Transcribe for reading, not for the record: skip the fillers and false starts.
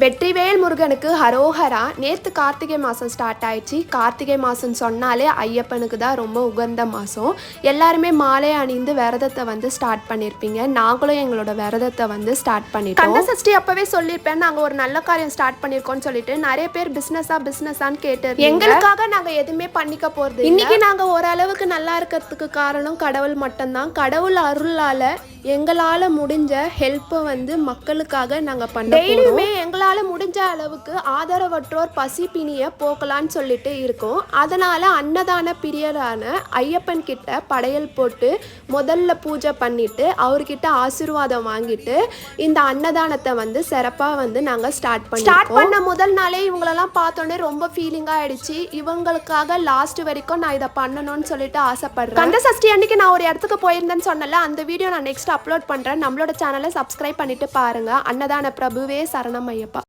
வெற்றிவேல் முருகனுக்கு ஹரோஹரா. நேற்று கார்த்திகை மாதம் ஸ்டார்ட் ஆயிடுச்சு. கார்த்திகை மாதம் சொன்னாலே ஐயப்பனுக்கு தான் ரொம்ப உகந்த மாதம். எல்லாருமே மாலை அணிந்து விரதத்தை வந்து ஸ்டார்ட் பண்ணியிருப்பீங்க. நாங்களும் எங்களோட விரதத்தை வந்து ஸ்டார்ட் பண்ணிட்டோம். கந்த சஷ்டி அப்பவே சொல்லியிருப்பேன், நாங்கள் ஒரு நல்ல காரியம் ஸ்டார்ட் பண்ணியிருக்கோம்னு சொல்லிட்டு நிறைய பேர் பிஸ்னஸான்னு கேட்டு எங்களுக்காக நாங்கள் எதுவுமே பண்ணிக்க போகிறது. இன்னைக்கு நாங்கள் ஓரளவுக்கு நல்லா இருக்கிறதுக்கு காரணம் கடவுள் மட்டும்தான். கடவுள் அருளால் எங்களால் முடிஞ்ச ஹெல்ப்பை வந்து மக்களுக்காக நாங்கள் பண்ண டெய்லியுமே எங்களால் முடிஞ்ச அளவுக்கு ஆதரவற்றோர் பசி பிணிய போக்கலான்னு சொல்லிட்டு இருக்கோம். அதனால் அன்னதான பிரியரான ஐயப்பன் கிட்ட படையல் போட்டு முதல்ல பூஜை பண்ணிட்டு அவர்கிட்ட ஆசீர்வாதம் வாங்கிட்டு இந்த அன்னதானத்தை வந்து சிறப்பாக வந்து நாங்கள் ஸ்டார்ட் பண்ண முதல் நாளே இவங்களெல்லாம் பார்த்தோன்னே ரொம்ப ஃபீலிங்காக ஆயிடுச்சு. இவங்களுக்காக லாஸ்ட் வரைக்கும் நான் இதை பண்ணணும்னு சொல்லிட்டு ஆசைப்படுறேன். கந்த சஷ்டி அன்னைக்கு நான் ஒரு இடத்துக்கு போயிருந்தேன்னு சொன்னல, அந்த வீடியோ நான் நெக்ஸ்ட் அப்லோட் பண்ணுறேன். நம்மளோட சேனலை சப்ஸ்கிரைப் பண்ணிட்டு பாருங்க. அன்னதான பிரபுவே சரணம் ஐயப்பா.